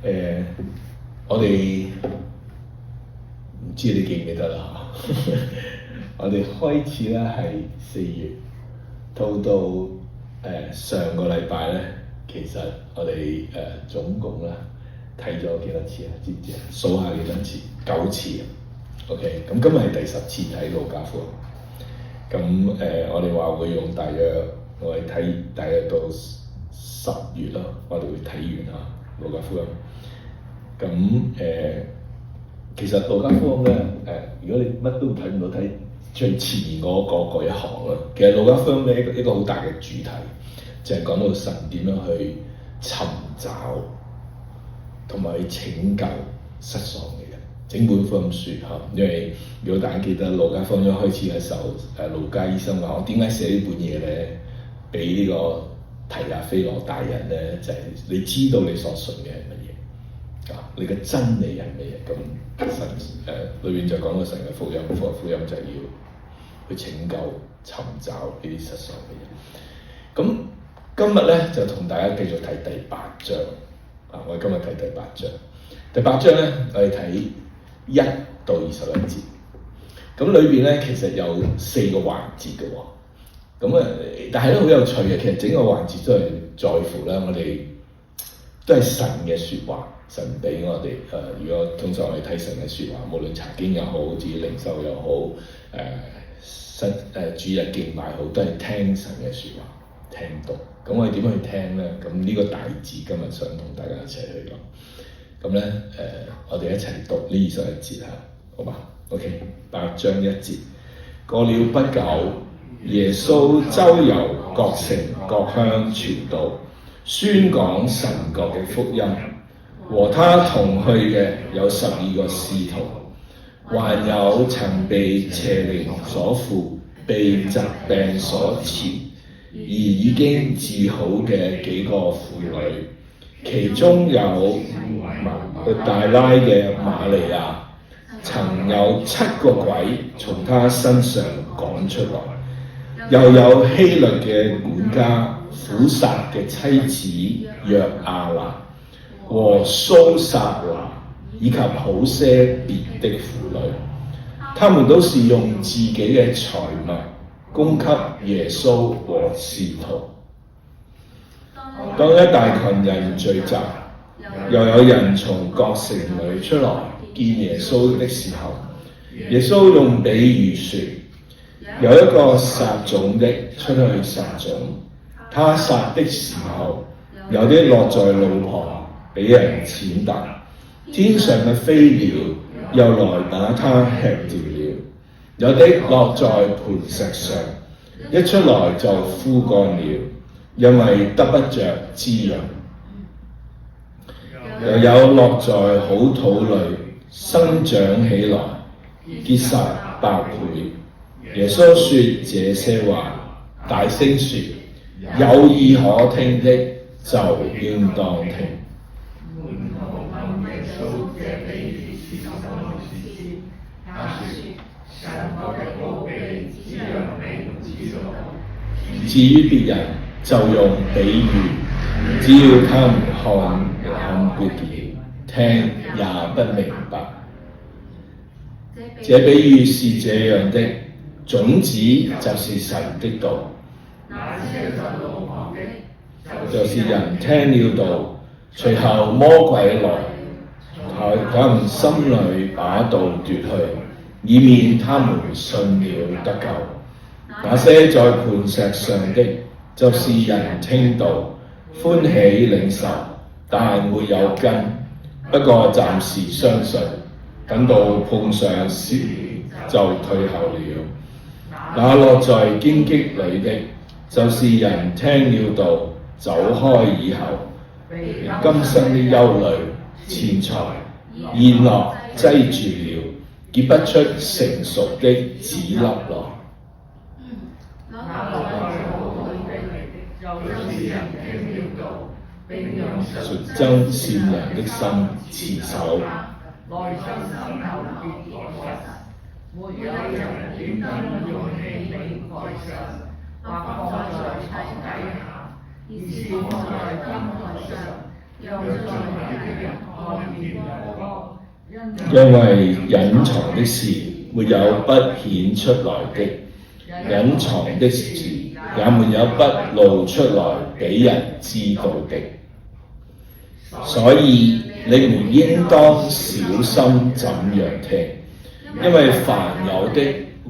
我哋唔知你記唔記得啦我哋開始咧係4月，到上個禮拜咧，其實我哋總共咧睇咗幾多次啊？知唔知啊？數下幾多次？9次啊。OK， 咁今日係第10次睇路加福音。咁我哋話會用我哋睇大約到10月咯，我哋會睇完啊路加福音。咁其實路加福音咧如果你乜都睇唔到，睇最前面嗰一行咯。其實路加福音咧一個好大嘅主題，就係講到神點樣去尋找同埋拯救失喪嘅人。整本福音書嚇，因為如果大家記得路加福音一開始嘅時候，路加醫生話：我點解寫呢本嘢咧？俾呢個提亞非羅大人咧，就係你知道你所信嘅係乜嘢啊？你嘅真理係乜嘢？咁神裏面就講到神嘅福音，福音就係要去拯救、尋找呢啲失喪嘅人。咁今日咧就同大家繼續睇第8章啊！我哋今日睇第8章。第8章咧，我哋睇1到21節。咁裏邊咧其實有4個環節嘅喎。咁但係咧好有趣嘅，其實整個環節都係在乎咧，我哋都係神嘅説話，神俾我哋如果通常我哋睇神嘅説話，無論查經又好，自己靈修又好，主日敬拜好，都係聽神嘅説話，聽到。咁我哋點去聽咧？咁呢個大致今日想同大家一齊去講。咁咧我哋一齊讀呢21節嚇，好嘛 ？OK， 8章1節。過了不久，耶穌周遊各城各鄉傳道，宣講神國嘅福音。和他同去嘅有12個使徒，還有曾被邪靈所附、被疾病所纏而已經治好嘅幾個婦女，其中有大拉嘅瑪利亞，曾有7個鬼從她身上趕出來，又有希律嘅管家苦撒嘅妻子約亞拿和蘇撒拿，以及好些別的婦女，他們都是用自己嘅財物供給耶穌和使徒。當一大群人聚集，又有人從各城裏出來見耶穌的時候，耶穌用比喻說：有一個撒種的出去撒種，他撒的時候，有啲落在路旁，俾人踐踏，天上嘅飛鳥又來把它吃掉了；有啲落在磐石上，一出來就枯乾了，因為得不着滋潤；又有落在好土裏，生長起來，結實百倍。耶穌說這些話，大聲說：有耳可聽的就應當聽。至於別人就用比喻，只要他們看不見，聽也不明白。這比喻是這樣的：種子就是神的道，就是人聽了道，隨後魔鬼來，在他們心裏把道奪去，以免他們信了得救。那些在磐石上的，就是人聽道，歡喜領受，但沒有根，不過暫時相信，等到碰上試就退後了。那落在荊棘裏的，就是人聽了道，走開以後，今生的憂慮、錢財、宴樂擠住了，結不出成熟的子粒來。純真善良的心持守，內心深厚結果實，沒有人點燈用器皿蓋上，或放在床底下，而是放在燈台上，讓進來的人看因為隱藏的事沒有不顯出來的，隱藏的事也沒有不露出來俾人知道的。所以你們應當小心怎樣聽，因為凡有的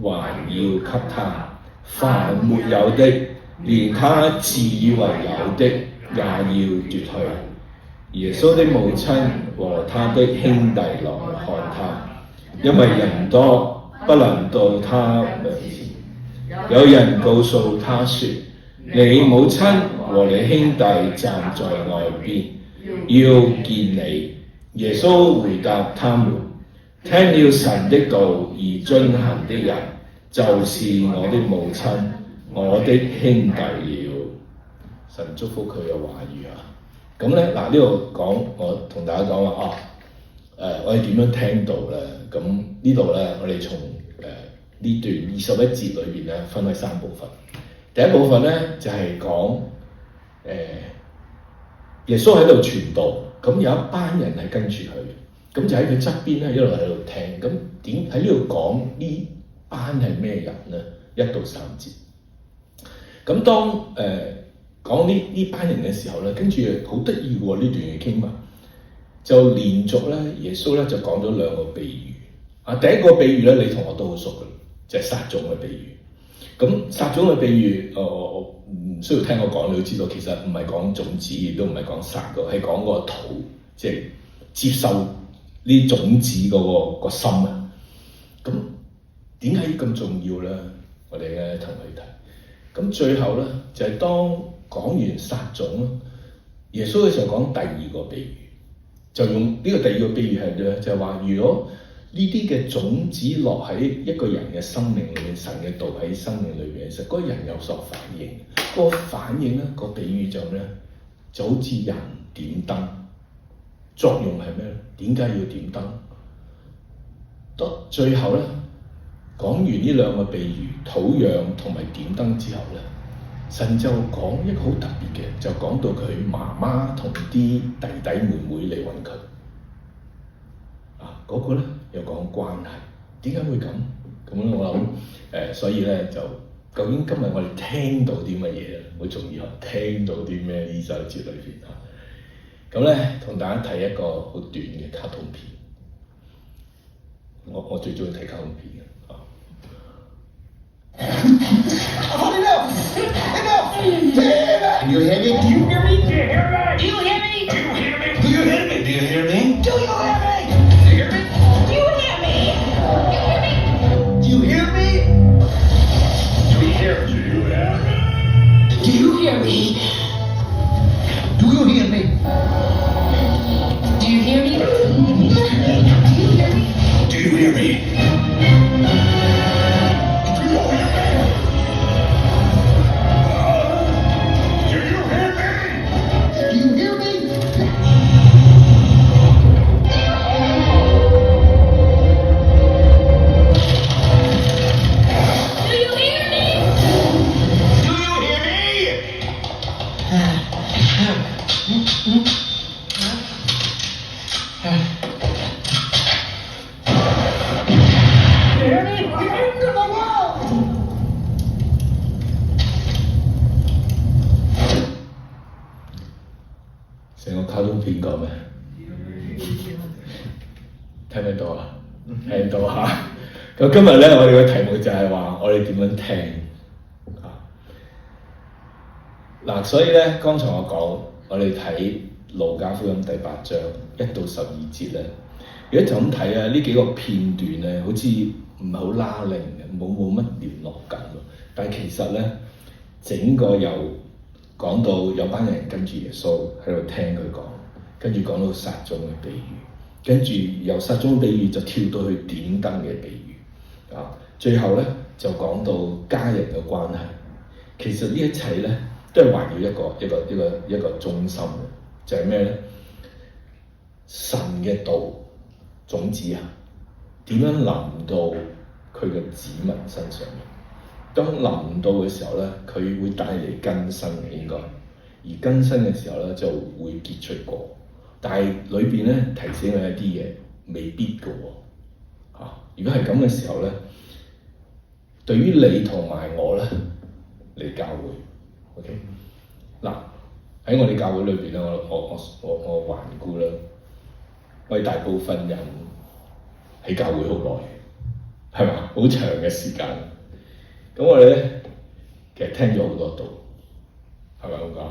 還要給他，凡沒有的，連他自以為有的也要奪去。耶穌的母親和他的兄弟來看他，因為人多不能到他面前。有人告訴他說：你母親和你兄弟站在外邊，要見你。耶穌回答他們：聽了神的道而遵行的人，就是我的母親、我的兄弟了。神祝福佢嘅話語啊！咁咧嗱，呢度講我同大家講話我哋點樣聽道咧？咁呢度咧，我哋從呢段21節裏邊咧，分開3部分。第一部分咧就係講耶穌喺度傳道，咁有一班人係跟住佢，咁就喺佢側邊咧一路喺度聽。咁點喺呢度講呢班係咩人咧？1到3節。咁當講呢班人嘅時候咧，跟住好得意喎，呢段嘅經文就連續咧，耶穌咧就講咗2個比喻。第一個比喻咧，你同我都好熟嘅，就係撒種嘅比喻。咁撒種嘅比喻，我唔需要聽我講，你都知道其實唔係講種子，亦都唔係講撒嘅，係講個土，即係接受呢種子嗰個心啊。咁點解咁重要咧？我哋咧同佢睇。咁最後咧就係當講完撒種，耶穌嘅時候講第2個比喻，就用呢個第2個比喻係咧，就係話如果呢啲嘅種子落喺一個人嘅生命裏面，神嘅道喺生命裏面，其實嗰個人有所反應。嗰個反應咧，個比喻就咩咧？就好似人點燈，作用係咩咧？點解要點燈？到最後咧，講完呢2個比喻，土壤同埋點燈之後咧，神就講一個好特別嘅，就講到佢媽媽同啲弟弟妹妹嚟揾佢。嗰個咧又講關係，點解會咁？咁咧我諗所以咧就究竟今日我哋聽到啲乜嘢咧？好重要，聽到啲咩？呢首節裏邊啊，咁咧同大家睇一個好短嘅卡通片。我最中意睇卡通片嘅。Do you hear me? Do you hear me? Do you hear me? Do you hear me? Do you hear me? Do you hear me? Do you hear me? Do you hear me? Do you hear me? Do you hear me? Do you hear me? Do you hear me? Do you hear me? Do you hear me?成個卡通片講咩？聽唔聽到啊？聽到嚇。咁今日咧，我哋嘅題目就係話我哋點樣聽啊？嗱，所以咧，剛才我講，我哋睇路加福音第8章1到12節咧，如果就咁睇啊，呢幾個片段咧，好似唔係好拉令嘅，冇乜聯絡感喎。但係其實咧，整個又講到有班人跟住耶穌喺度聽佢講，跟住講到撒種嘅比喻，跟住由撒種嘅比喻就跳到去點燈嘅比喻，最後咧就講到家人嘅關係。其實呢一切咧都係環繞一個中心嘅，就係咩咧？神嘅道種子啊，點樣臨到佢嘅子民身上面？當臨到嘅時候咧，佢會帶嚟更新嘅應該，而更新嘅時候咧就會結出果。但係裏邊咧提醒佢一啲嘢未必嘅喎嚇。如果係咁嘅時候咧，對於你同埋我咧嚟教會 ，OK 嗱喺我哋教會裏邊咧，我環顧啦，我哋大部分人喺教會好耐，係嘛？好長嘅時間，咁我哋咧其實聽咗好多道，係咪咁講？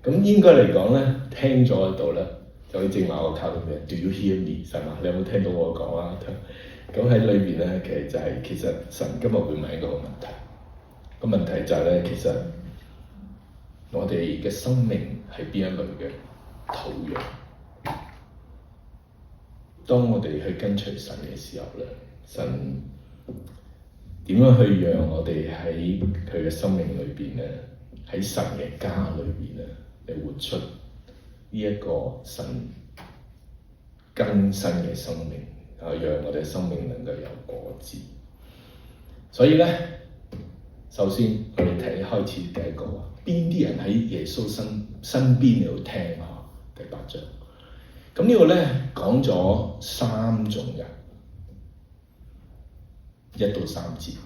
咁應該嚟講咧，聽咗喺度咧，就好似正話我靠到咩 ？Do you hear me？ 係嘛？你有冇聽到我講啊？咁喺裏邊咧，其實神今日會問一個問題。個問題就係咧，其實我哋嘅生命係邊一類嘅土壤？當我哋去跟隨神嘅時候咧，神點樣去讓我哋喺佢嘅生命裏邊咧，喺神嘅家裏邊咧，嚟活出呢一個神更新嘅生命，讓我哋嘅生命能夠有果子。所以咧，首先我哋開始第一個話，邊啲人喺耶穌身邊嚟到聽下第8章。咁呢個咧講咗3種人，1到3節。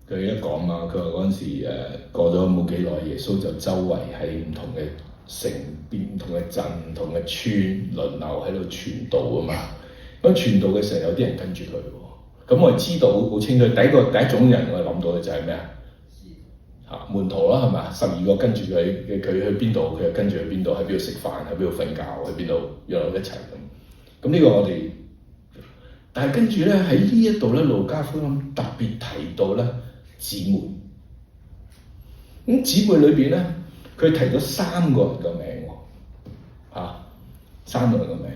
佢一講嘛，佢話嗰陣時過咗冇幾耐，耶穌就周圍喺唔同嘅城邊、唔同嘅鎮、唔同嘅村輪流喺度傳道啊嘛。咁傳道嘅時候，有啲人跟住佢喎。咁我哋知道好清楚，第一種人我哋諗到嘅就係咩啊？嚇門徒啦，係咪？12個跟住佢去邊度，佢又跟住去邊度，喺邊度食飯，喺邊度瞓覺，喺邊度約一齊咁。咁呢個我哋，但係跟住咧喺呢一度咧，路加福音特別提到咧姊妹。咁姊妹裏邊咧，佢提咗3個人嘅名喎，3個人嘅名。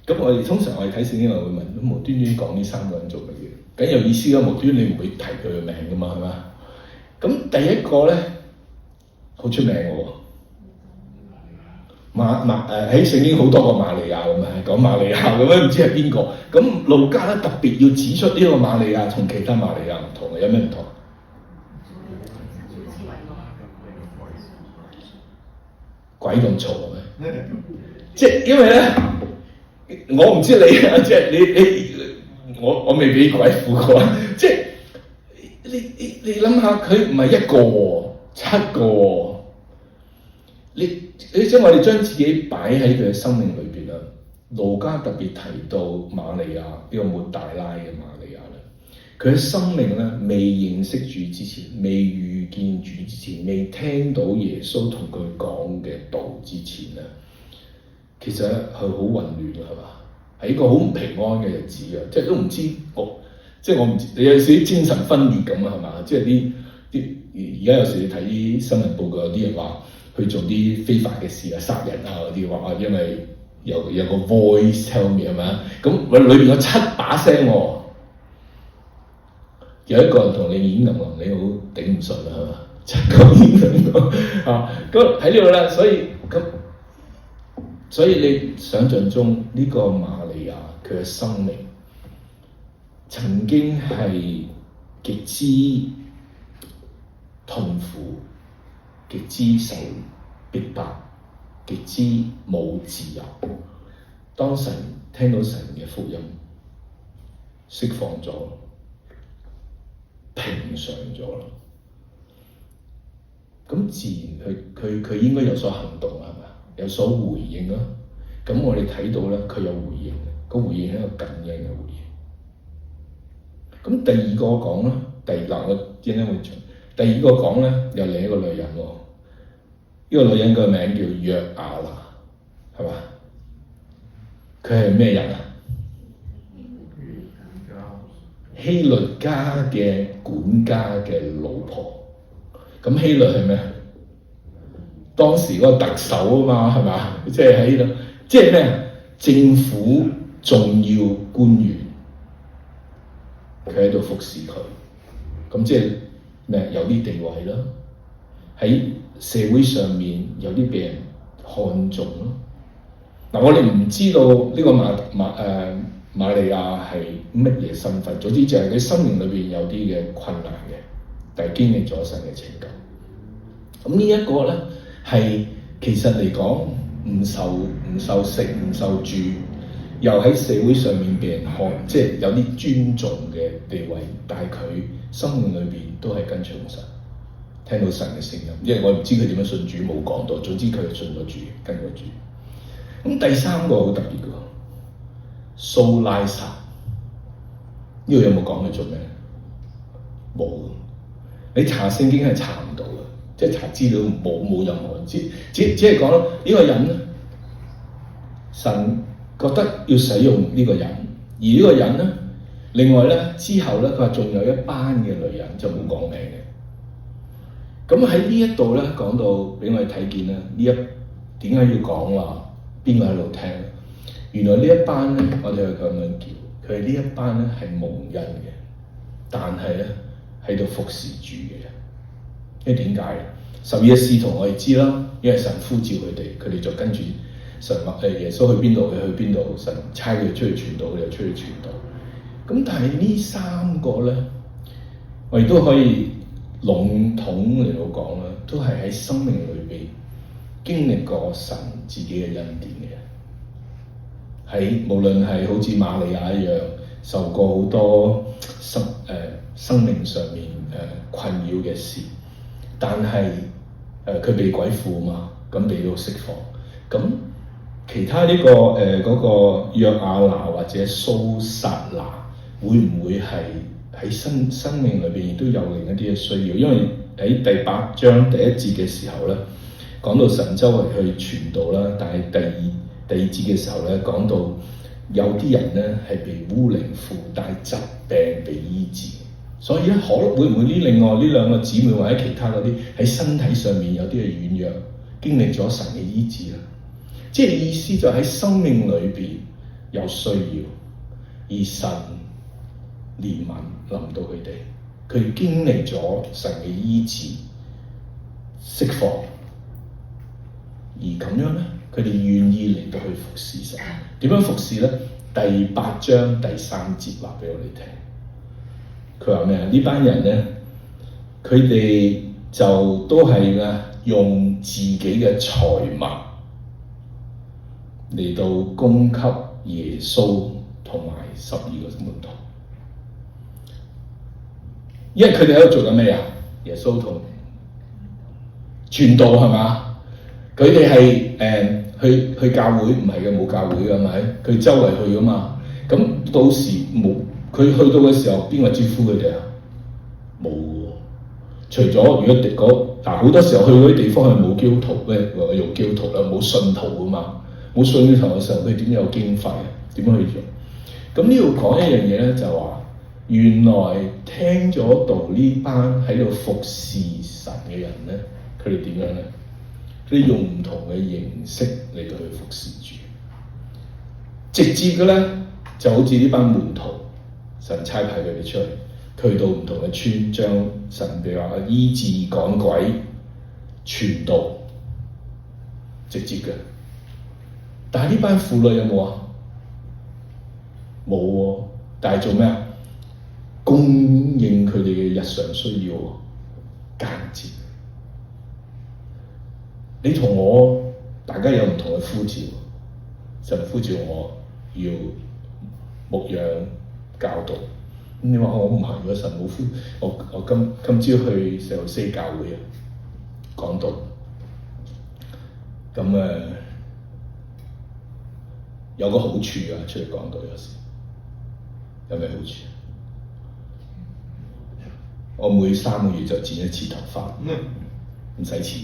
咁我哋通常我哋睇聖經，我會問：咁無端端講呢3個人做乜嘢？梗有意思啦，無端你唔會提佢嘅名噶嘛，係嘛？咁第一個咧好出名嘅喎，喺聖經好多個瑪利亞咁啊，講瑪利亞咁樣，唔知係邊個？咁路加咧特別要指出呢個瑪利亞同其他瑪利亞唔同嘅，有咩唔同？鬼咁嘈係咪？即係因為咧。我唔知你啊，即係我未俾鬼附過，即係你諗下，佢唔係1個喎，7個喎，你即係我哋將自己擺喺佢嘅生命裏邊啦。路加特別提到瑪利亞呢個抹大拉嘅瑪利亞咧，佢嘅生命咧未認識主之前，未遇見主之前，未聽到耶穌同佢講嘅道之前咧。其實係好混亂嘅，係嘛？係一個好唔平安嘅日子啊！即係都唔知我唔知，你有少少精神分裂咁啊，係嘛？即係啲而家有時你睇啲新聞報告，有啲人話去做啲非法嘅事啊，殺人啊嗰啲話，因為有個 voice tell me 係咪？咁裏邊有7把聲喎，有一個人同你演咁話，你好頂唔順啊，係嘛？7個演咁啊，咁喺呢度啦，所以你想象中呢個瑪利亞佢嘅生命曾經係極之痛苦、極之受逼迫、極之冇自由。當神聽到神嘅福音，釋放咗，平常咗啦，咁自然佢應該有所行動啦，係咪？有所回應啦，咁我哋睇到咧，佢有回應，個回應係一個感恩嘅回應。咁第二個講啦，我點解會長？第二個講咧，有另一個女人喎，呢個女人個名叫約亞拿，係嘛？佢係咩人啊？希律家嘅管家嘅老婆。咁希律係咩？當時嗰個特首啊嘛，係嘛？即係喺度，即係咩？政府重要官員，佢喺度服侍佢，咁即係咩？有啲地位啦，喺社會上面有啲被人看重咯。嗱，我哋唔知道呢個瑪利亞係乜嘢身份，總之就係佢生命裏邊有啲嘅困難嘅，但係經歷咗神嘅拯救。咁呢一個咧。係其實嚟講，唔受食唔受住，又喺社會上面被人看，即係有啲尊重嘅地位，但係佢生命裏邊都係跟隨神，聽到神嘅聲音。因為我唔知佢點樣信主，冇講到，總之佢係信咗主，跟咗主。咁第三個好特別嘅蘇拉撒，呢個有冇講佢做咩？冇，你查聖經係查唔到嘅，即係查資料冇任何人知，只係講呢個人咧，神覺得要使用呢個人，而呢個人咧，另外咧之後咧，佢話仲有一班嘅女人就冇講名嘅。咁喺呢一度咧講到俾我哋睇見咧，點解要講話？邊個喺度聽？原來呢一班咧，我哋係咁樣叫，佢哋呢一班咧係蒙恩嘅，但係咧喺度服侍主嘅人。因為點解？十二嘅使徒我哋知啦，因為神呼召佢哋，佢哋就跟住神耶穌去邊度，佢去邊度，神差佢哋出去傳道，佢哋出去傳道。咁但係呢三個咧，我哋都可以籠統嚟到講啦，都係喺生命裏邊經歷過神自己嘅恩典嘅，喺無論係好似瑪利亞一樣受過好多生命上面困擾嘅事，但係佢被鬼附嘛，咁被到釋放。咁其他呢嗰個約亞拿或者蘇撒拿，會唔會係喺生命裏邊亦都有另一啲嘅需要？因為喺第8章第1節嘅時候咧，講到神周圍去傳道啦，但係第二節嘅時候咧，講到有啲人咧係被污靈附帶疾病被醫治，所以咧會唔會另外呢兩個姊妹或者其他嗰啲喺身體上面有啲嘅軟弱，經歷咗神嘅醫治啦？即係意思就喺生命裏邊有需要，而神憐憫臨到佢哋，佢經歷咗神嘅醫治釋放。而咁樣咧，佢哋願意嚟到去服侍神。點樣服侍咧？第8章第3節話俾我哋聽。佢話咩啊？呢班人咧，佢哋就都係用自己嘅財物嚟到供給耶穌同埋12個門徒。因為佢哋喺度做緊咩啊？耶穌同傳道係嘛？佢哋係去教會，唔係嘅，冇教會嘅，係咪？佢周圍去噶嘛。咁到時冇佢去到嘅時候，邊個招呼佢哋啊？冇喎。除咗如果好多時候去嗰啲地方係冇基督徒咧，我用基督徒啦，冇信徒噶嘛，冇信徒嘅時候，佢點有經費啊？點樣去做？咁呢度講一樣嘢咧，就話原來聽咗道呢班喺度服侍神嘅人咧，佢哋點樣咧？佢哋用唔同嘅形式嚟到去服侍主。直接嘅咧，就好似呢班門徒，神差派佢哋出去到唔同嘅村，將神譬如話醫治趕鬼、傳道，直接嘅。但係呢班婦女有冇啊？冇喎。但係做咩啊？供應佢哋嘅日常需要，間接。你同我大家有唔同嘅呼召，神呼召我要牧養教導。咁你話我唔係嘅，神冇呼我今朝去聖路西教會啊講道。咁有個好處啊，出去講道有時有咩好處？我每3個月就剪一次頭髮，唔使錢。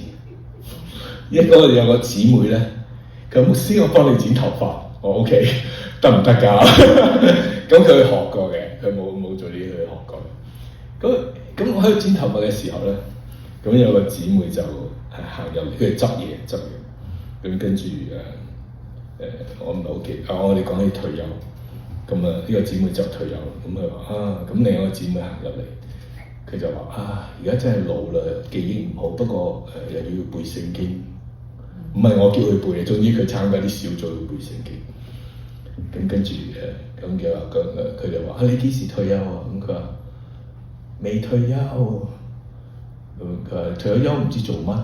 有個姊妹咧，佢牧師，我幫你剪頭髮，我 OK 得唔得㗎？咁佢學過嘅，佢冇做呢啲，佢學過嘅。咁我喺度剪頭髮嘅時候咧，咁有個姊妹就行入嚟，佢執嘢。咁跟住我唔係好記，我哋講起退休，咁呢個姊妹就退休，咁佢話咁另一個姊妹行入嚟。佢就話而家真係老啦，記憶唔好，不過又要背聖經，唔係我叫佢背嘅，總之佢參加啲小組要背聖經。咁跟住咁佢就話你幾時退休啊？咁佢話未退休。佢話退咗休唔知做乜。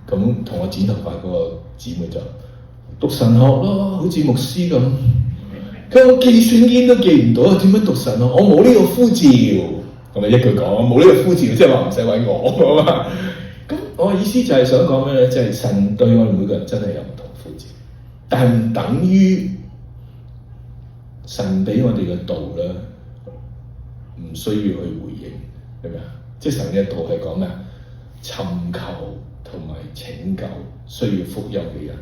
咁同我剪頭髮嗰個姊妹就讀神學咯，好似牧師咁。佢話我記聖經都記唔到，點樣讀神學？我冇呢個呼召，咁咪一句講，我冇呢個呼召，即係話唔使揾我啊嘛。咁我意思就係想講咩咧？就係神對我哋每個人真係有唔同呼召，但唔等於神俾我哋嘅道咧唔需要去回應，明唔明啊？即係神嘅道係講咩啊？尋求同埋拯救需要福音嘅人。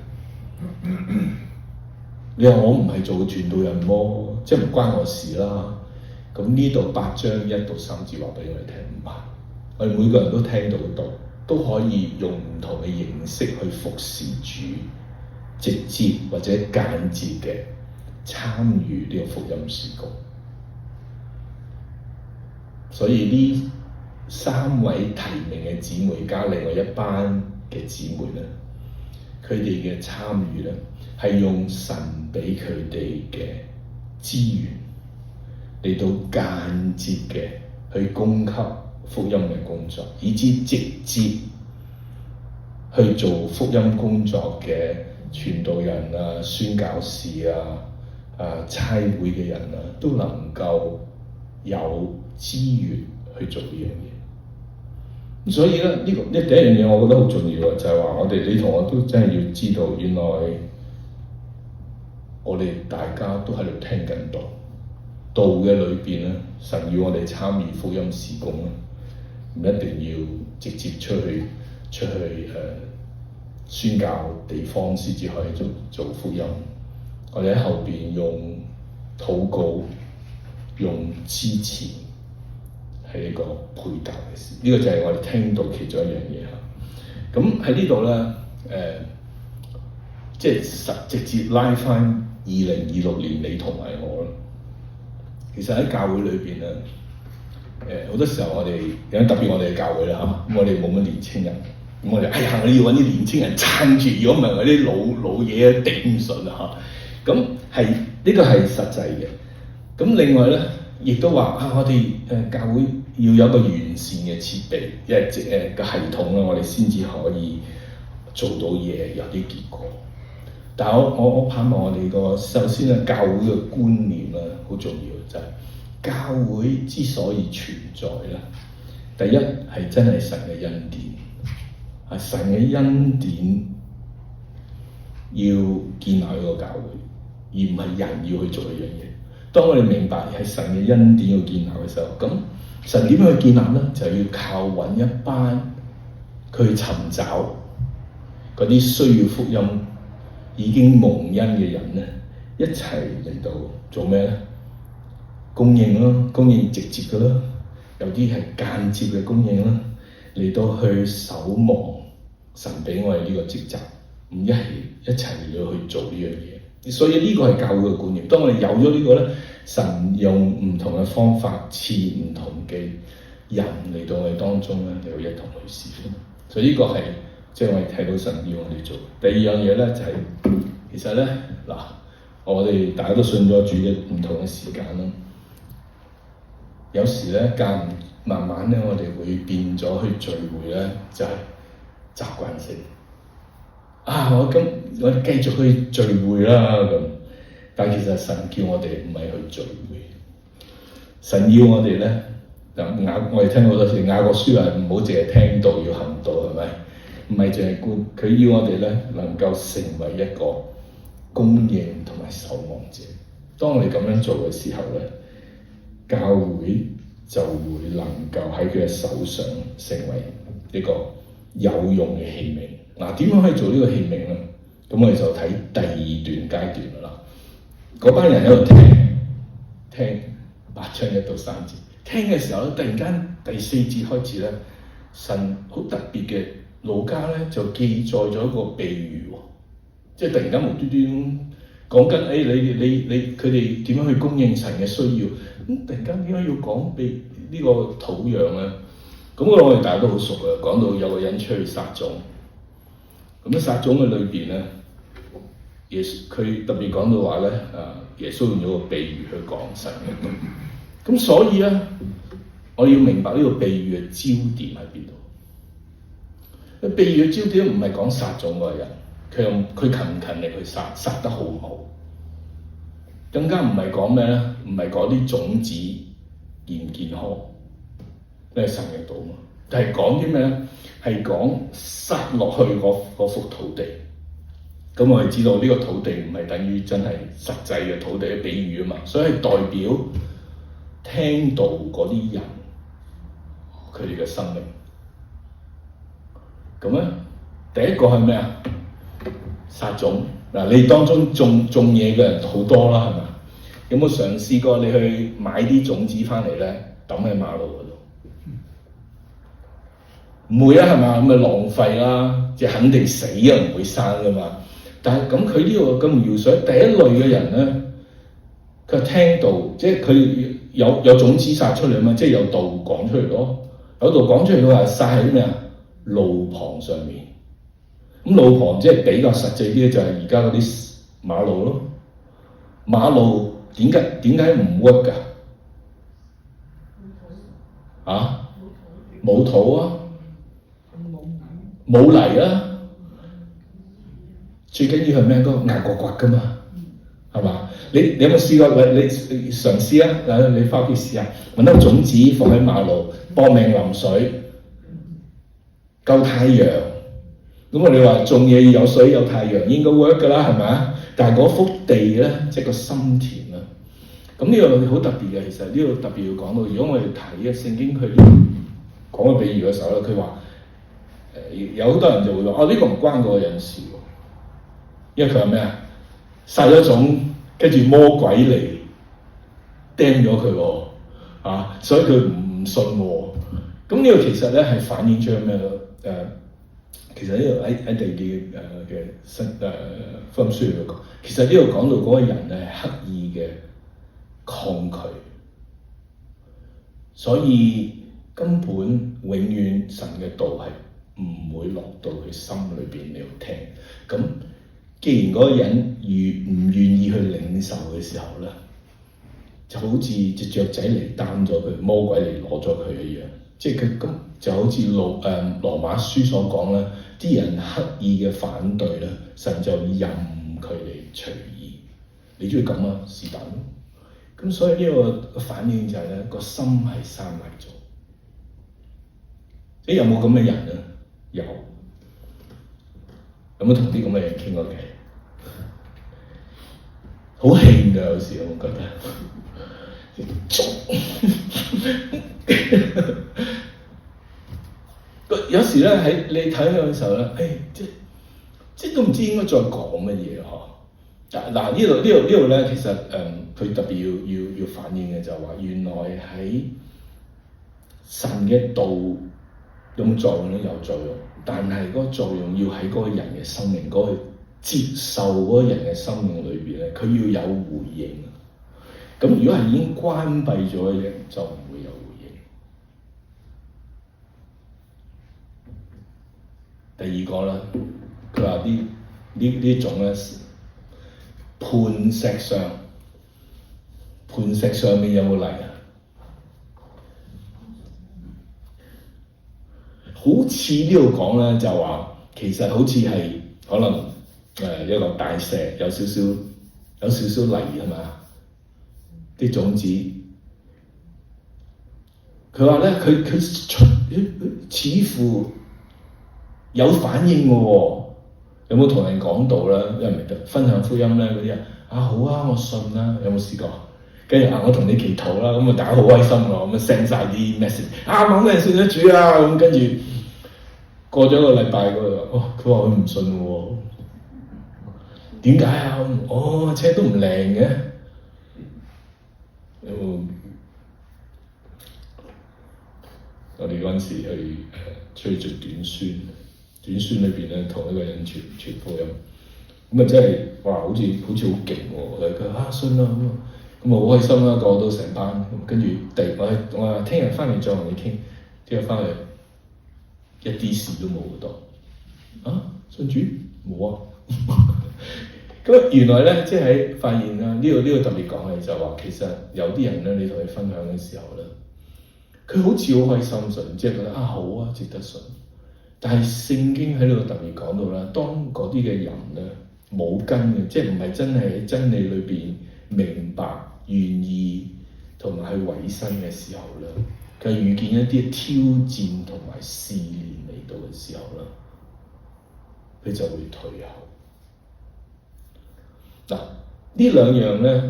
你話我唔係做傳道人喎，即係唔關我事啦。咁呢度8章1到3節話俾我哋聽，唔係，我哋每個人都聽到道，都可以用唔同嘅形式去服侍主，直接或者間接嘅參與呢個福音事工。所以呢3位提名嘅姊妹加另外一班嘅姊妹咧，佢哋嘅參與咧係用神俾佢哋嘅資源嚟到間接嘅去供給福音嘅工作，以至直接去做福音工作嘅傳道人啊、宣教士啊、差會嘅人啊，都能夠有資源去做呢樣嘢。所以咧，第一樣嘢我覺得好重要嘅，就係話你同我都真係要知道，原來我哋大家都喺度聽緊道嘅裏邊咧，神要我哋參與福音事工咧，唔一定要直接出去宣教地方先至可以做福音。我哋喺後邊用禱告、用支持係一個配搭嘅事。呢個就係我哋聽到其中一樣嘢嚇。咁喺呢度咧，即係直接拉翻2026年你同埋我咯。其實喺教會裏邊咧，好多時候我哋特別我哋嘅教會啦嚇，咁我哋冇乜年青人，咁我哋我哋要揾啲年青人撐住，如果唔係我啲老嘢頂唔順啊嚇。咁係呢個係實際嘅。咁另外咧，亦都話我哋教會要有個完善嘅設備，因為個系統咧，我哋先至可以做到嘢，有啲結果。但係我盼望我哋首先咧，教會嘅觀念咧好重要，就係教會之所以存在咧，第一係真係神嘅恩典，係神嘅恩典要建立一個教會，而唔係人要去做一樣嘢。當我哋明白係神嘅恩典要建立嘅時候，咁神點樣去建立咧？就要靠揾一班佢尋找嗰啲需要福音已經蒙恩嘅人咧，一齊嚟到做咩咧？供應啦，供應直接嘅啦，有啲係間接嘅供應啦，嚟到去守望神俾我哋呢個職責，唔一齊嚟到去做呢樣嘢。所以呢個係教會嘅觀念。當我哋有咗呢個咧，神用唔同嘅方法賜唔同嘅人嚟到我哋當中咧，嚟到一同去侍奉。所以呢個係即係我哋睇到神要我哋做。第二樣嘢咧就係、其實咧嗱，我哋大家都信咗主嘅唔同嘅時間啦。有時咧慢慢咧，我哋會變咗去聚會咧，就係習慣性。我哋繼續去聚會啦咁。但其實神叫我哋唔係去聚會，神要我哋咧，我哋聽好多時雅各書話唔好淨係聽道，要行道，係咪？唔係淨係佢要我哋咧能夠成為一個供應同埋守望者。當我哋咁樣做嘅時候咧，教會就會能夠喺佢嘅手上成為一個有用嘅器皿。點樣可以做呢個器皿咧？咁我哋就睇第2段階段啦。嗰班人喺度聽8章1到3節，聽嘅時候咧，突然間第4節開始咧，神好特別嘅，路加咧就記載咗一個比喻喎，即係突然間無端端講緊你佢哋點樣去供應神嘅需要，咁突然間點解要講俾呢個土壤咧？咁我哋大家都好熟嘅，講到有個人出去撒種，咁喺撒種嘅裏邊咧，佢特別講到話咧，耶穌用咗個比喻去講神嘅道。咁所以咧，我要明白呢個比喻嘅焦點喺邊度？比喻嘅焦點唔係講撒種嗰個人，佢勤唔勤力去撒，撒得好唔好，更加唔係講咩咧？唔係講啲種子健唔健康，呢係神嘅道嘛。但係講啲咩咧？係講撒落去嗰幅土地。咁我哋知道呢個土地唔係等於真係實際嘅土地嘅比喻啊嘛，所以係代表聽道嗰啲人佢哋嘅生命。咁咧，第一個係咩啊？撒種嗱，你當中種嘢嘅人好多啦，係咪？有冇嘗試過你去買啲種子翻嚟咧，抌喺馬路嗰度？唔會啊，係嘛？咁咪浪費啦，即係肯定死啊，唔會生噶嘛。但係咁佢呢個咁描述第一類嘅人咧，佢聽到即係佢有種子撒出嚟啊嘛，即係有道講出嚟咯。有道講出嚟嘅話撒喺咩啊？路旁上面。咁路旁即係比較實際啲嘅就係而家嗰啲馬路咯。馬路點解唔 work 㗎？啊？冇土啊？冇泥啊？最緊要係咩？嗰個硬刮刮㗎嘛，係嘛？你有冇試過？你嘗試啊！你返屋企試下，揾粒種子放喺馬路，搏命淋水，夠太陽。咁我哋話種嘢要有水有太陽，應該 work 㗎啦，係咪？但係嗰幅地咧，即係個心田啦。咁呢個好特別嘅，其實呢個特別要講到，如果我哋睇嘅聖經佢講個比喻嘅時候咧，佢話有好多人就會話：呢個唔關嗰個人事喎。因為佢話咩啊？撒咗種，跟住魔鬼嚟釘咗佢喎，所以佢唔信喎。咁呢個其實咧係反映出咩咯？其實呢度喺第二嘅福音書裏講，其實呢度講到嗰個人咧係刻意嘅抗拒，所以根本永遠神嘅道係唔會落到佢心裏邊嚟聽。咁既然嗰個人唔願意去領受嘅時候咧，就好似隻雀仔嚟擔咗佢，魔鬼嚟攞咗佢一樣。即係佢咁就好似羅馬書所講咧，啲人刻意嘅反對咧，神就任佢哋隨意。你中意咁啊？是但咯。咁所以呢個反應就係咧，個心係閂埋咗。有冇咁嘅人啊？有。有冇同啲咁嘅人傾過偈？好興㗎，有時我覺得。有時咧喺你睇佢嘅時候咧，即都唔知應該再講乜嘢嗬。嗱呢度咧，其實佢特別要反映嘅就係話，原來喺神嘅道有冇作用咧？有作用，但係嗰個作用要喺嗰個人嘅生命嗰個接受嗰個人嘅生命裏邊咧，佢要有回應。咁如果係已經關閉咗嘅人，就唔會有回應。第二個啦，佢話呢種咧，磐石上面有冇泥啊？好似呢度講咧，就話其實好似係可能一個大石，有少少泥係嘛？啲種子，佢話咧，佢似乎有反應嘅喎。有冇同人講道咧？因為唔得分享福音咧嗰啲人好啊，我信啦。有冇試過？跟住我同你祈禱啦，咁大家好開心喎，咁send晒啲 message 某人信咗主啊，咁跟住過咗一個禮拜佢話佢唔信喎。點解啊？車都唔靚嘅。我哋嗰陣時去出去做短宣裏邊咧，同一個人傳福音，咁啊真係哇，好似好勁喎！佢話信啦咁好開心啦，個個都成班，跟住我話聽日翻嚟再同你傾，聽日翻嚟一啲事都冇到，信主冇啊！咁原來咧，即係發現啦，呢個特別講嘅就話，其實有啲人咧，你同佢分享嘅時候咧，佢好似好開心信，即係覺得好啊，值得信。但係聖經喺度特別講到啦，當嗰啲嘅人咧冇根嘅，即係唔係真係喺真理裏邊明白、願意同埋去委身嘅時候咧，佢遇見一啲挑戰同埋試煉嚟到嘅時候咧，佢就會退後。嗱，呢兩樣咧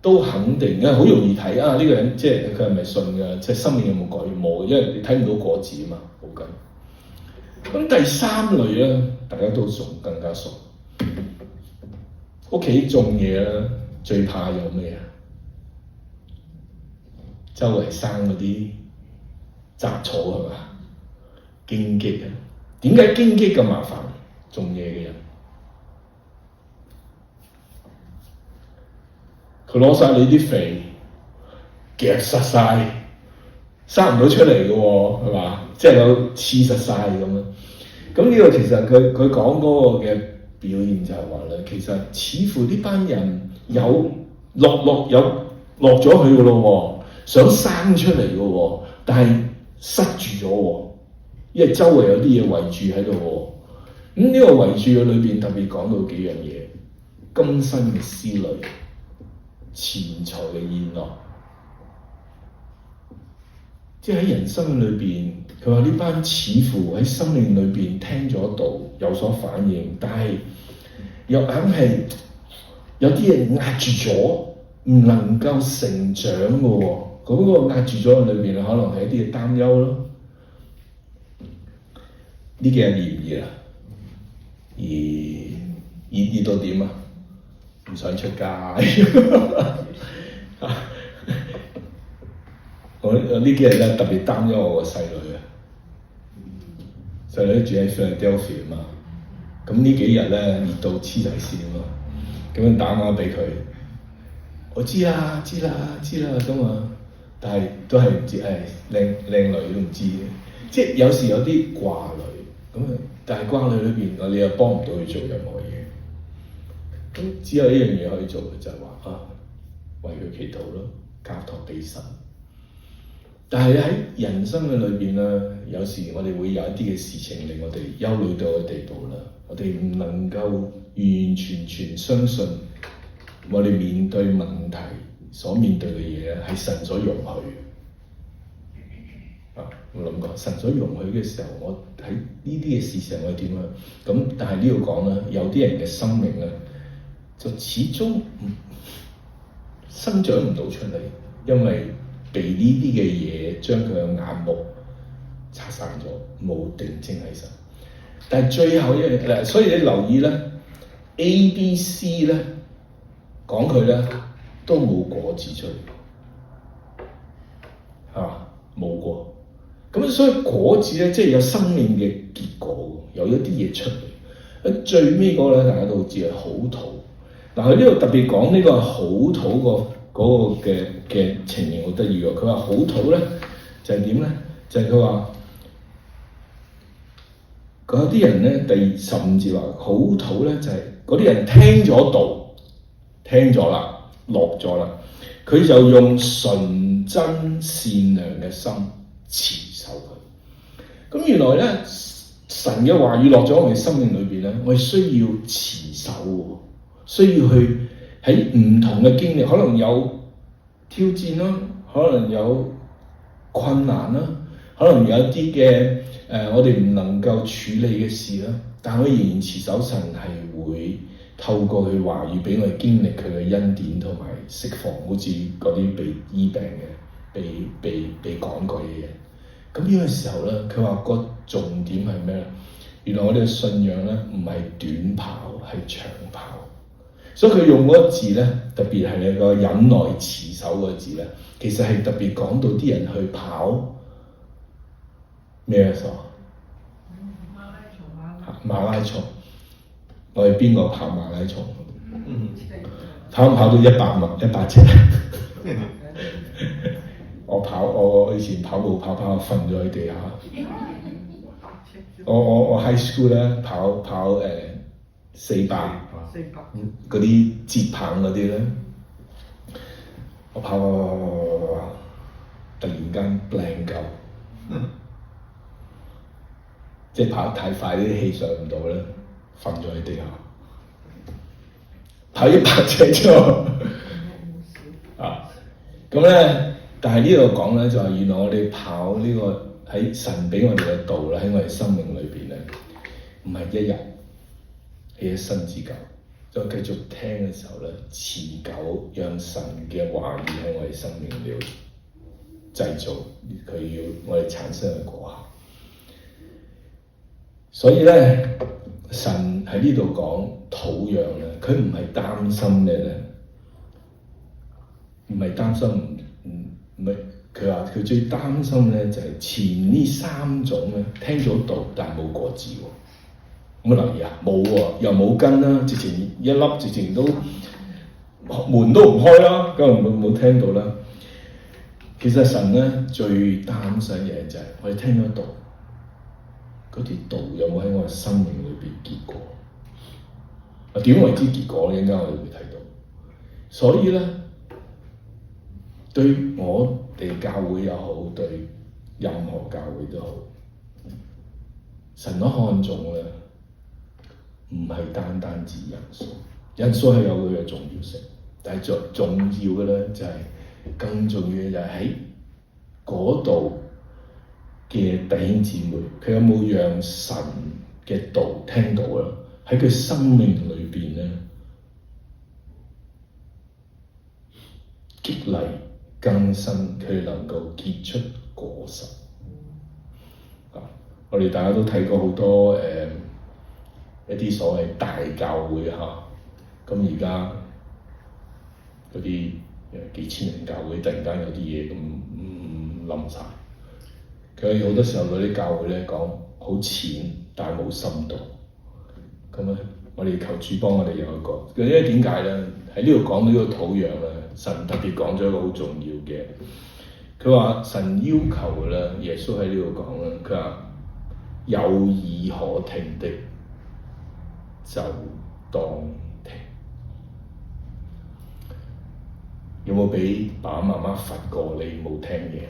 都肯定嘅，好容易睇啊！呢個人即係佢係咪信嘅？即係生命有冇改冇？因為你睇唔到果子啊嘛，冇根。咁第三類咧，大家都更加熟。屋企種嘢啦，最怕有咩啊？周圍生嗰啲雜草係嘛？荊棘啊！點解荊棘咁麻煩？種嘢嘅人，佢攞晒你啲肥，夾實晒，生唔到出嚟嘅喎，係嘛？即係有黐實晒咁樣。咁呢個其實佢講嗰個嘅表現就係話咧，其實似乎呢班人有落咗去嘅咯喎，想生出嚟嘅喎，但係塞住咗喎，因為周圍有啲嘢圍住喺度喎。咁呢個圍住嘅裏邊特別講到幾樣嘢：今生嘅思慮、錢財嘅宴樂。即係喺人生裏邊，佢話呢班似乎喺生命裏邊聽咗道有所反應，但係又硬係有啲嘢壓住咗，唔能夠成長嘅喎。嗰個壓住咗嘅裏邊，可能係一啲嘅擔憂咯。呢幾日熱唔熱啊？熱到點啊？唔想出街。我呢幾日咧特別擔憂我個細女啊，細女住喺 Philadelphia 啊嘛，咁呢幾日咧熱到黐晒線啊嘛，咁樣打電話俾佢，我知啦咁啊，但係都係唔知靚女都唔知嘅，即係有時有啲掛慮咁啊，但係掛慮裏邊你又幫唔到佢做任何嘢，咁只有一樣嘢可以做嘅就係話啊，為佢祈禱咯，交託俾神。但係喺人生嘅裏邊咧，有時我哋會有一啲嘅事情令我哋憂慮到嘅地步啦。我哋唔能夠完完全全相信我哋面對問題所面對嘅嘢咧係神所容許。我諗過神所容許嘅時候，我喺呢啲嘅事情我點啊？咁但係呢度講咧，有啲人嘅生命咧就始終生長唔到出嚟，因為被呢啲嘅嘢將佢嘅眼目拆散咗，冇定睛喺神。但係最後一樣，所以你留意咧 ，A、B、C 咧講佢咧都冇果子出嚟，係嘛？冇過。咁所以果子咧，即係有生命嘅結果，有一啲嘢出嚟。喺最尾嗰個咧，大家都知係好土。嗱，佢呢度特別講呢個係好土嗰個嘅情形好得意喎。佢話好土咧就係點咧？就係佢話嗰啲人咧，第15節話好土咧就係嗰啲人聽咗道，聽咗啦，落咗啦，佢就用純真善良嘅心持守佢。咁原來咧，神嘅話語落咗我哋生命裏邊咧，我哋需要持守喎，需要去喺唔同嘅經歷，可能有挑戰啦，可能有困難啦，可能有一啲嘅我哋唔能夠處理嘅事啦，但我仍然持守神係會透過佢話語俾我哋經歷佢嘅恩典同埋釋放，好似嗰啲被醫病嘅、被趕過嘅嘢。咁呢個時候咧，佢話個重點係咩咧？原來我哋嘅信仰咧唔係短跑，係長跑。所以佢用嗰個字咧，特別係你個忍耐持守嗰個字咧，其實係特別講到啲人去跑咩數？馬拉松。我哋邊個跑馬拉松？跑唔跑到100尺？我以前跑步跑瞓咗喺地下。我 high school 咧跑400嗰啲節棒嗰啲咧，我跑突然間 blank 夠，即係跑得太快啲氣上唔到咧，瞓咗喺地下。跑100尺啫啊！咁咧，但係呢度講咧就係原來我哋跑呢個喺神俾我哋嘅道咧，喺我哋生命裏邊咧，唔係一日，係一生之久。再繼續聽嘅時候咧，持久讓神嘅話語喺我哋生命裏製造佢要我哋產生嘅果效。所以咧，神喺呢度講土壤咧，佢唔係擔心咩咧？唔係擔心唔係佢話佢最擔心咧就係前呢3種咧聽咗道但係冇果子喎。咁留意啊，冇喎，又冇根啦，直情一粒直情都門都唔開啦，咁冇聽到啦。其實神咧最擔心嘅就係我哋聽咗道，嗰啲道有冇喺我哋生命裏邊結果？啊，點為之結果咧？陣間我哋會睇到。所以咧，對我哋教會又好，對任何教會都好，神都看重咧。唔係單單指人數，人數係有佢嘅重要性，但係最重要嘅咧就係、更重要嘅就係喺嗰度嘅弟兄姊妹，佢有冇讓神嘅道聽到啦？喺佢生命裏邊咧，激勵更新，佢能夠結出果實。我哋大家都睇過好多一啲所謂大教會嚇，咁而家嗰啲幾千人教會突然間有啲嘢咁冧晒。佢好多時候嗰啲教會咧講好淺，但係冇深度。咁咧，我哋求主幫我哋有一個，因為點解咧？喺呢度講到呢個土壤咧，神特別講咗一個好重要嘅。佢話神要求嘅咧，耶穌喺呢度講咧，佢話有耳可聽的，就當聽。有冇俾爸爸媽媽罰過你冇聽嘢？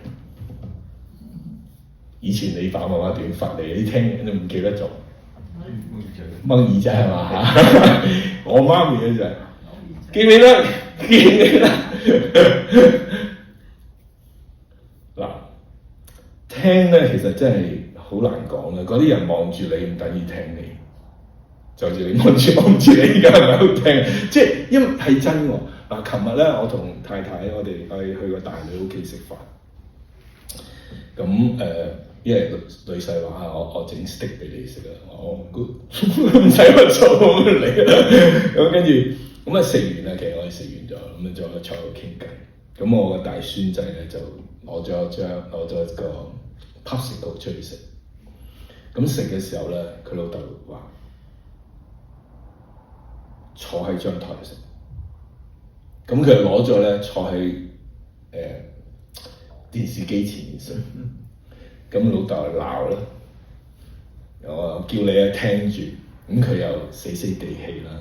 以前你爸爸媽媽點罰你？你聽你唔記得咗？掹耳仔係嘛嚇？我媽咪咧就係記唔記得？記唔記得？嗱，聽咧其實真係好難講嘅。嗰啲人望住你唔等於聽你。就似你望住你而家係咪喺度聽？即係因為係真喎。嗱，琴日咧我同太太我哋去個大女屋企食飯。咁因為女婿話我整 steak 俾你食啊，我 good 唔使我做咁嚟啦。咁跟住咁食完啦，其實我哋食完咗，咁就坐喺度傾偈。咁我個大孫仔咧就攞咗個 popsicle 出去食。咁食嘅時候咧，佢老豆話：坐喺張台食，咁佢就攞咗咧坐喺電視機前面食，咁老豆就鬧啦，我叫你聽住，咁佢又死死地氣啦，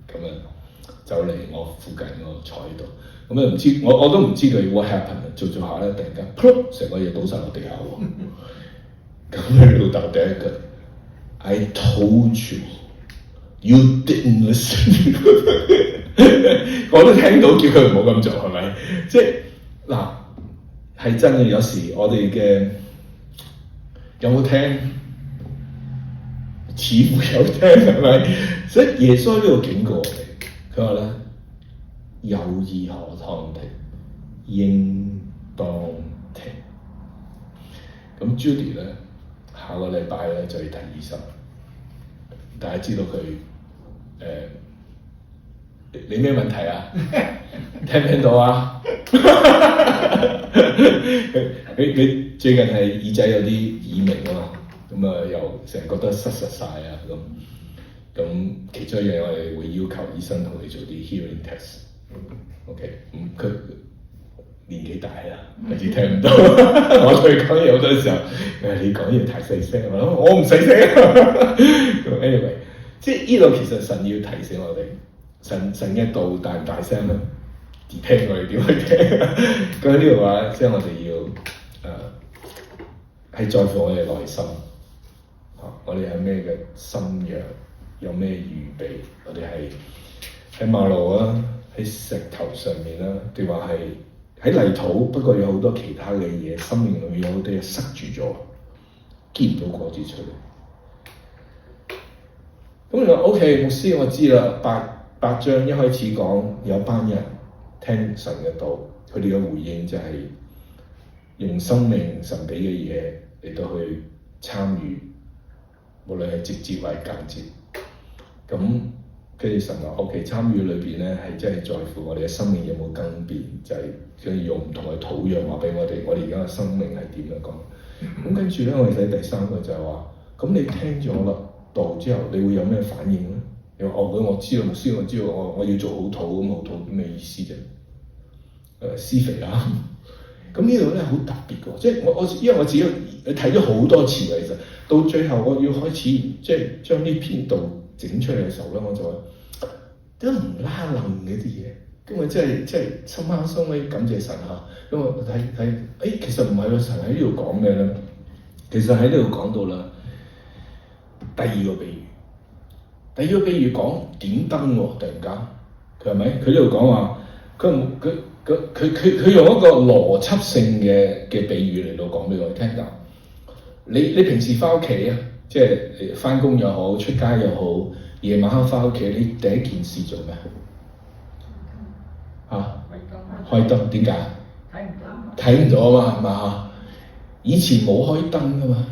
咁啊走嚟我附近我坐喺度，咁啊唔知我都唔知佢 what happened， 做下咧突然間，成個嘢倒晒落地下喎，咁佢老豆第一句 I told you。You didn't listen 我都聽到叫佢唔好咁做，係咪？即係嗱，係真嘅。有時我哋嘅有冇聽？似乎有聽，係咪？所以耶穌呢度警告我哋，佢話咧有耳可聽，應當聽。咁 Judy 咧，下個禮拜咧就要睇醫生。大家知道佢你咩問題啊？聽唔聽到啊？佢最近係耳仔有啲耳鳴啊嘛，咁啊又成日覺得塞實晒啊咁其中一樣我哋會要求醫生同你做啲 hearing test。OK， 佢年紀大啦，開始聽唔到。我同佢講嘢好多時候，你講嘢太細聲，我唔細聲。咁 anyway， 即係呢度其實神要提醒我哋，神嘅道大唔大聲咧？而聽我哋點去聽？咁呢度話，即係我哋要係在乎我哋內心，我哋有咩嘅心約，有咩預備？我哋係喺馬路啊，喺石頭上面啦，定話係喺泥土，不過有好多其他嘅嘢，生命裏面有好多嘢塞住咗，結唔到果子出嚟。咁你話 OK，牧師我知啦，八章一開始講有班人聽神嘅道，佢哋嘅回應就係用生命神俾嘅嘢嚟到去參與，無論係直接或者間接。咁跟住神話 OK， 參與裏邊咧係真係在乎我哋嘅生命有冇更變，就係想用唔同嘅土壤話俾我哋而家嘅生命係點樣講。咁跟住咧，我哋睇第三個就係話，咁你聽咗啦道之後，你會有咩反應咧？你話我知道牧師，我知道我要做好土，咁好土咩意思啫？施肥啦。咁呢度咧好特別嘅，即係因為我自己睇咗好多次嘅，其實到最後我要開始即係將呢篇道整出嚟嘅時候咧，我就話都唔拉楞嘅啲嘢，咁我真係心口心尾感謝神嚇。咁我睇其實唔係喎，神喺呢度講咩咧？其實喺呢度講到啦，第二個比喻講點燈喎，突然間佢係咪？佢呢度講話佢用一個邏輯性嘅比喻嚟到講俾我哋聽㗎。你平時翻屋企啊，即係翻工又好，出街又好，夜晚黑翻屋企，你第一件事做咩？開燈。點解？睇唔到啊嘛，係嘛？以前冇開燈㗎嘛，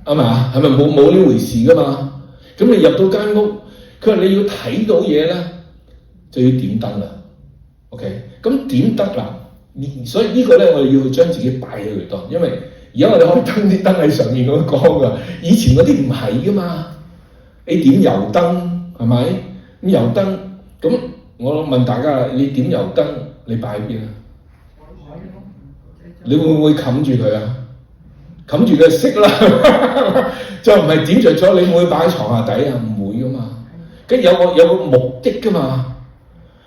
係嘛？係咪冇呢回事㗎嘛？咁你入到間屋，佢話你要睇到嘢咧，就要點燈啦。OK， 咁點得啦？所以呢個咧，我哋要將自己擺喺佢度，因為而家我哋開燈啲燈喺上面咁光噶，以前嗰啲唔係噶嘛。你點油燈係咪？咁油燈，咁我問大家，你點油燈，你擺喺邊啊？你會唔會冚住佢啊？冚住佢熄啦，就唔係點着咗，你會唔會擺喺床下底啊？唔會噶嘛，跟住有個目的噶嘛。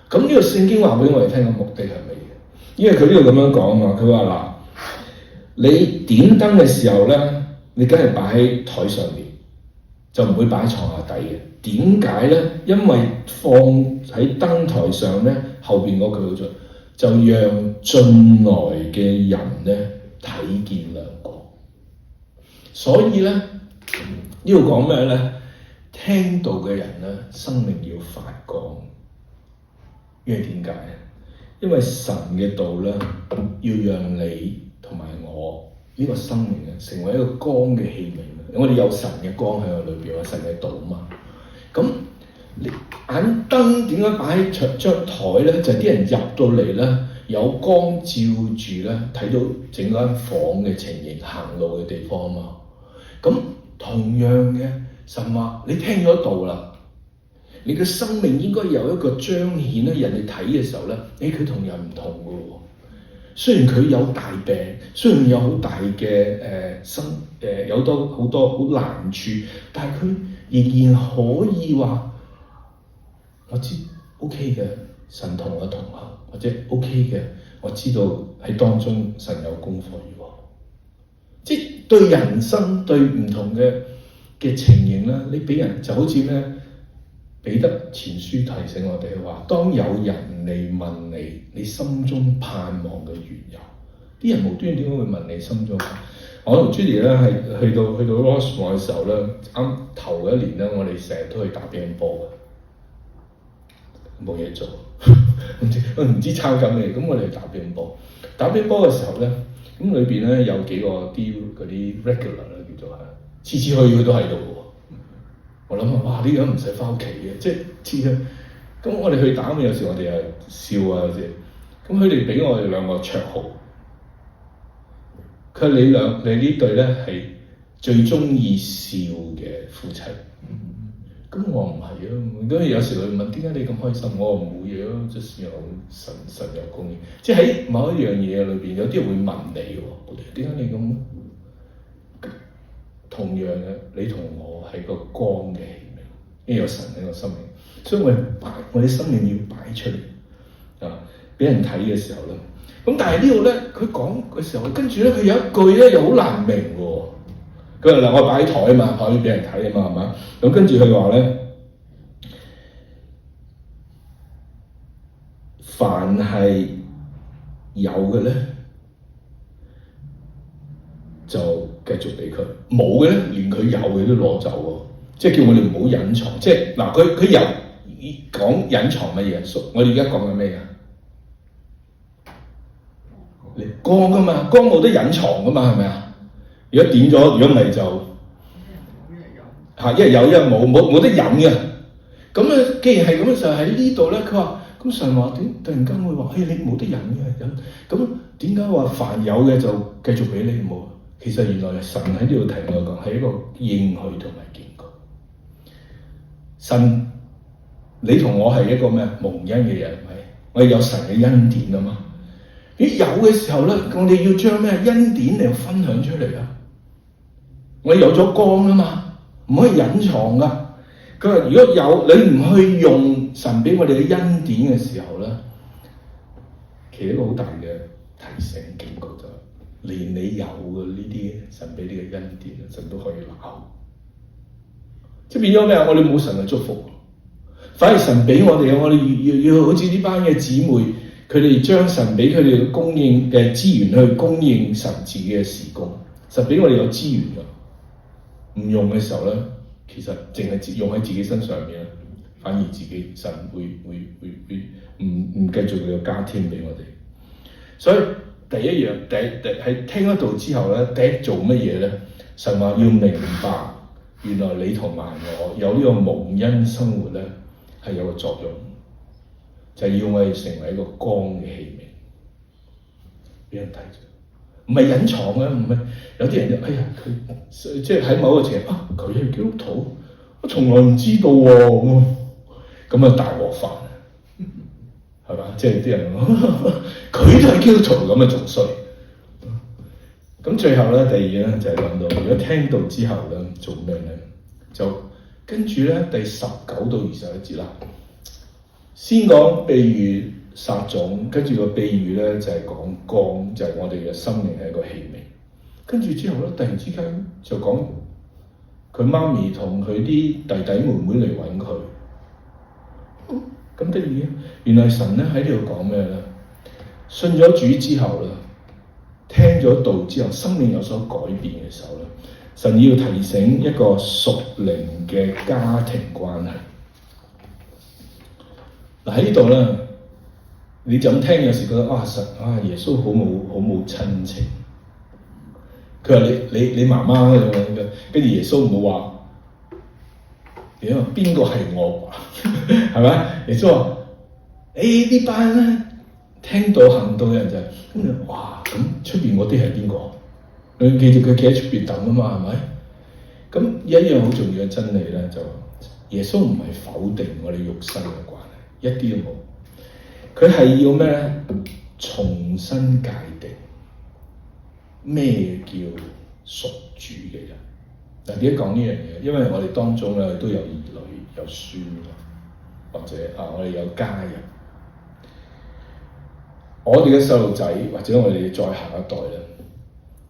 咁呢個聖經話俾我哋聽嘅目的係乜嘢？因為佢呢度咁樣講啊嘛，佢話嗱，你點燈嘅時候咧，你梗係擺喺台上面，就唔會擺喺床下底嘅。點解咧？因為放喺燈台上咧，後邊嗰句好就讓進來嘅人咧睇見亮光。所以咧，呢度講咩咧？聽道嘅人咧，生命要發光。因為點解咧？因為神嘅道咧，要讓你同埋我呢個生命咧，成為一個光嘅器皿。我哋有神嘅光喺裏邊，有神嘅道啊嘛。咁你眼燈點解擺喺張台咧？就係啲人入到嚟咧，有光照住咧，睇到整間房嘅情形，行路嘅地方啊嘛。咁同樣嘅，神話你聽咗道啦。你嘅生命應該有一個彰顯咧，人哋睇嘅時候咧，佢同人唔同嘅喎。雖然佢有大病，雖然有好大嘅有好多好難處，但係佢仍然可以話：我知 OK 嘅，神同我同行，或者 OK 嘅，我知道喺當中神有功課與我。即係對人生對唔同嘅情形咧，你俾人就好似咩？彼得前書提醒我哋話：當有人嚟問你，你心中盼望嘅緣由，啲人無端點解會問你心中？我同 Judy 咧係去到 Rosemont 嘅時候咧，啱頭一年咧，我哋成日都去打乒乓波嘅，冇嘢做，唔知參緊咩，咁我哋去打乒乓波。打乒乓波嘅時候咧，咁裏邊咧有幾個啲嗰啲 regular 啦，叫做係，次次去佢都喺度。我諗啊，哇！呢個唔使翻屋企嘅，即係知啦。咁我哋去打有時我哋又笑啊，有時。咁佢哋俾我哋兩個綽號。佢話你呢對咧係最中意笑嘅夫妻。咁我唔係啊，咁有時佢問點解你咁開心，我話唔會啊，即係有神有供應。即係喺某一樣嘢裏邊，有啲人會問你喎，點解你咁？同樣嘅，你同我係個光嘅器皿，因為有神喺個生命，所以我哋生命要擺出嚟啊，俾人睇嘅時候咧。咁但係呢度咧，佢講嘅時候，跟住咧佢有一句咧又好難明喎。佢話嗱，我擺喺台啊嘛，可以俾人睇啊嘛，係嘛？咁跟住佢話咧，凡係有嘅咧，就繼續俾佢；冇嘅咧，連佢有嘅都攞走喎。即係叫我哋唔好隱藏。即係嗱，佢由講隱藏乜嘢？我哋而家講緊咩啊？光噶嘛，光冇得隱藏噶嘛，係咪啊？如果點咗，如果唔係就嚇，一係有，一係冇得隱嘅。咁啊，既然係咁嘅時候喺呢度咧，佢話咁神話點突然間會話，你冇得隱嘅隱，咁點解話凡有嘅就繼續俾你冇？其實原來神喺呢度提我講係一個應許同埋警告。神，你同我係一個咩蒙恩嘅人，係咪？我哋有神嘅恩典啊嘛。咦，有嘅時候咧，我哋要將咩恩典嚟分享出嚟啊！我有咗光啊嘛，唔可以隱藏噶。佢話：如果有你唔去用神俾我哋嘅恩典嘅時候咧，其實一個好大嘅提醒警告就係，連你有嘅呢啲神俾你嘅恩典，神都可以鬧。即係變咗咩啊？我哋冇神嘅祝福，反而神俾我哋，我哋要好似呢班嘅姊妹。佢哋將神俾佢哋供應嘅資源去供應神自己嘅事工，神俾我哋有資源㗎，唔用嘅時候咧，其實淨係用喺自己身上面咧，反而自己神會唔繼續要加添俾我哋。所以第一樣係聽咗道之後咧，第一做乜嘢咧？神話要明白，原來你同埋我有呢個蒙恩生活咧，係有個作用。就係要我哋成為一個光嘅器皿，俾人睇住，唔係隱藏嘅，唔係有啲人就哎呀佢即係喺某個程度啊，佢係基督徒，我從來唔知道喎，咁啊大鑊飯，係嘛？即係啲人佢都係基督徒咁啊，仲衰。咁最後咧，第二咧就係諗到，如果聽到之後咧做咩咧？就跟住咧第19到21節啦。先講譬喻撒種，跟住個譬喻咧就係講光，就係我哋嘅生命係一個器皿。跟住之後咧，突然之間就講佢媽咪同佢啲弟弟妹妹嚟揾佢。咁得意啊！原來神咧喺呢度講咩咧？信咗主之後咧，聽咗道之後，生命有所改變嘅時候咧，神要提醒一個屬靈嘅家庭關係。喺呢度咧，你就咁聽有時覺得神耶穌好冇親情。佢話你媽媽咁樣嘅，跟住耶穌唔好話點啊？邊個係我？係咪？耶穌話：呢班咧聽道行道嘅人就係咁哇！咁出邊嗰啲係邊個？佢記住佢企喺出邊等啊嘛，係咪？咁有一樣好重要嘅真理咧，就耶穌唔係否定我哋肉身嘅關係。一啲都冇，佢係要咩咧？重新界定咩叫屬主嘅人。嗱，點解講呢樣嘢？因為我哋當中咧都有兒女、有孫，或者我哋有家人。我哋嘅細路仔或者我哋再下一代咧，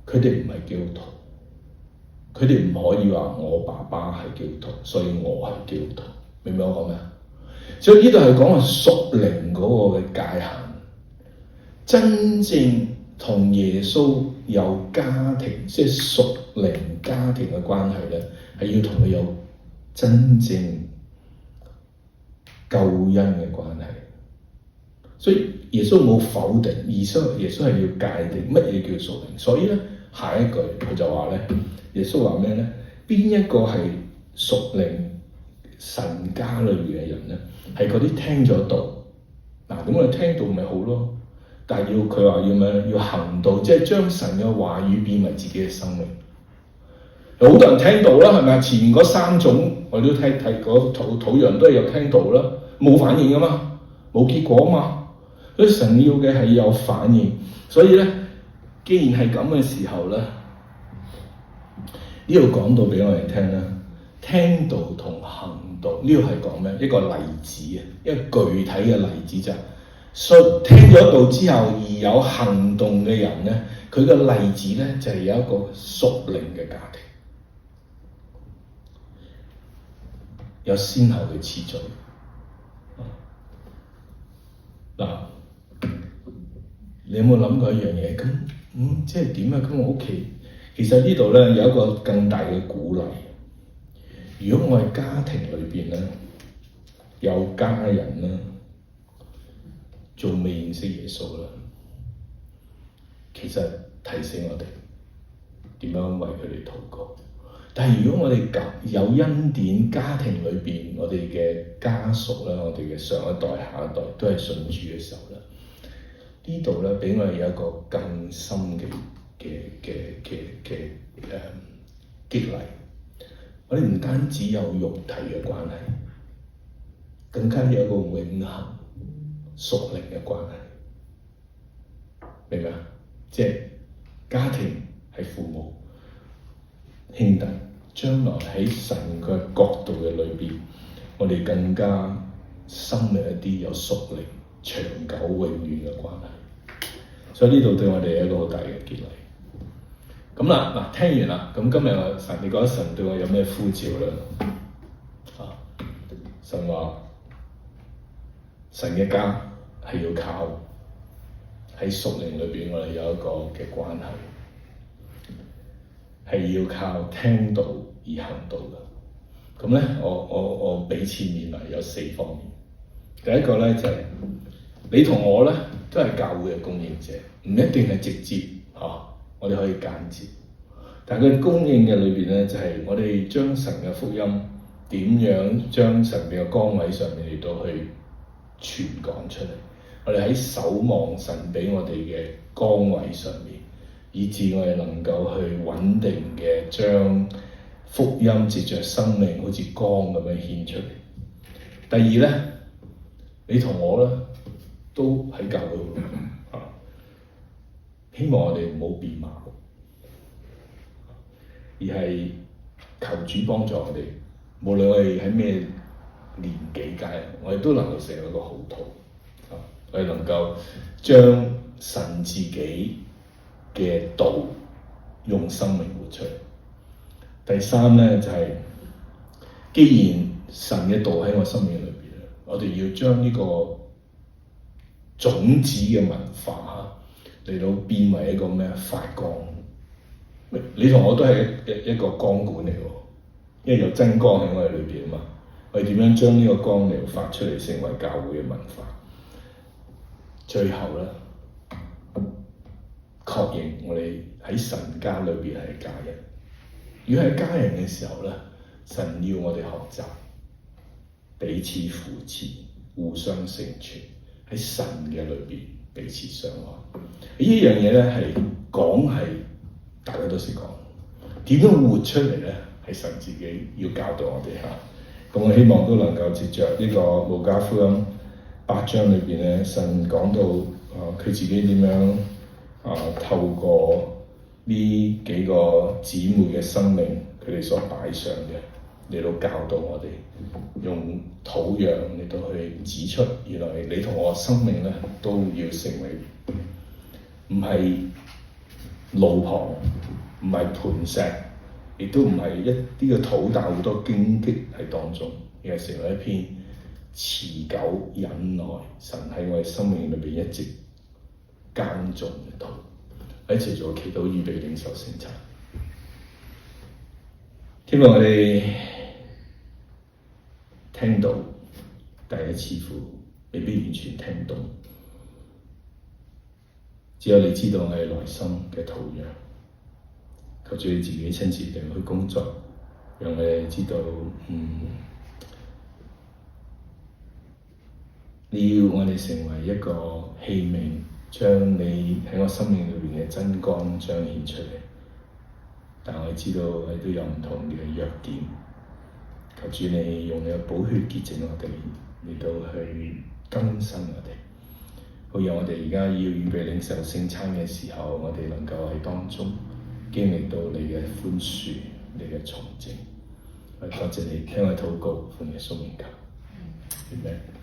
佢哋唔係基督徒，佢哋唔可以話我爸爸係基督徒，所以我係基督徒。明唔明我講咩啊？所以呢度係講個屬靈嗰個嘅界限，真正同耶穌有家庭，即係屬靈家庭嘅關係咧，係要同佢有真正救恩嘅關係。所以耶穌冇否定，耶穌係要界定乜嘢叫屬靈。所以咧，下一句佢就話咧，耶穌話咩咧？邊一個係屬靈神家裏面嘅人咧？係嗰啲聽咗道，咁我哋聽道咪好咯，但係佢話要咩？要行道，即係將神嘅話語變為自己嘅生命。有好多人聽道啦，係咪？前嗰3種我都睇嗰土壤都係有聽道啦，冇反應噶嘛，冇結果啊嘛。所以神要嘅係有反應。所以咧，既然係咁嘅時候咧，呢度講到俾我哋聽啦，聽道同行道呢個係講咩？一個例子啊，一個具體嘅例子就係，聽咗道之後而有行動嘅人咧，佢嘅例子咧就係有一個屬靈嘅家庭。有先後嘅次序。嗱，你有冇諗過一樣嘢？咁即係點啊？咁我屋企其實呢度咧有一個更大嘅鼓勵。如果我係家庭裏邊咧有家人咧，仲未認識耶穌啦，其實提醒我哋點樣為佢哋禱告。但係如果我哋有恩典，家庭裏邊我哋嘅家屬啦，我哋嘅上一代、下一代都係信主嘅時候咧，呢度咧俾我哋有一個更深嘅激勵。我哋唔單止有肉體嘅關係，更加有一個永恆屬靈嘅關係，明唔明啊？即係家庭係父母兄弟，將來喺神嘅角度嘅裏邊，我哋更加深入一啲有屬靈、長久、永遠嘅關係。所以呢度對我哋有一個好大嘅激勵。咁啦，嗱，聽完啦，咁今日你覺得神對我有咩呼召咧？神話神嘅家係要靠喺屬靈裏邊，我哋有一個嘅關係，係要靠聽道而行道嘅。咁咧，我彼此勉勵有4方面。第一個咧就係、你同我咧都係教會嘅供應者，唔一定係直接我哋可以間接，但係佢供應嘅裏邊咧，就係、我哋將神嘅福音點樣將神嘅崗位上面嚟到去傳講出嚟。我哋喺守望神俾我哋嘅崗位上面，以致我哋能夠去穩定嘅將福音藉着生命好似光咁樣獻出嚟。第二咧，你同我咧都喺教會度希望我哋唔好變貌，而係求主幫助我哋，無論我哋喺咩年紀階，我哋都能夠成為一個好徒，我哋能夠將神自己嘅道用生命活出嚟。第三咧就係、既然神嘅道喺我生命裏邊，我哋要將呢個種子嘅文化嚟到變為一個咩發光。你同我都係一個光管嚟喎，因為有真光喺我哋裏邊啊嘛。我哋點樣將呢個光嚟發出嚟，成為教會嘅文化？最後咧，確認我哋喺神家裏邊係家人。如果係家人嘅時候咧，神要我哋學習彼此扶持、互相成全，喺神嘅裏邊彼此相愛。呢樣嘢咧係大家都識講，點樣活出嚟咧？係神自己要教導我哋嚇。咁我希望都能夠藉着呢個路加福音8章裏邊咧，神講到佢自己點樣透過呢幾個姊妹嘅生命，佢哋所擺上嘅嚟到教導我哋，用土壤嚟到去指出，原來你同我生命咧都要成為唔係路旁，唔係磐石，亦都唔係一啲嘅土帶好多荊棘喺當中，而係成為一片持久忍耐，神喺我哋生命裏邊一直耕種嘅土。一齊做祈禱，預備領受聖餐。希望我哋聽到，但係似乎未必完全聽懂。只有你知道我哋內心嘅土壤。求主你自己親自地去工作，讓我哋知道，你要我哋成為一個器皿，將你喺我生命裏邊嘅真光彰顯出嚟。但我哋知道我哋都有唔同嘅弱點，求主你用你嘅寶血潔淨我哋，嚟到去更新我哋。好讓我哋而家要預備領受聖餐嘅時候，我哋能夠喺當中經歷到你嘅寬恕、你嘅重整。我多謝你聽我禱告，奉耶穌名求，阿們。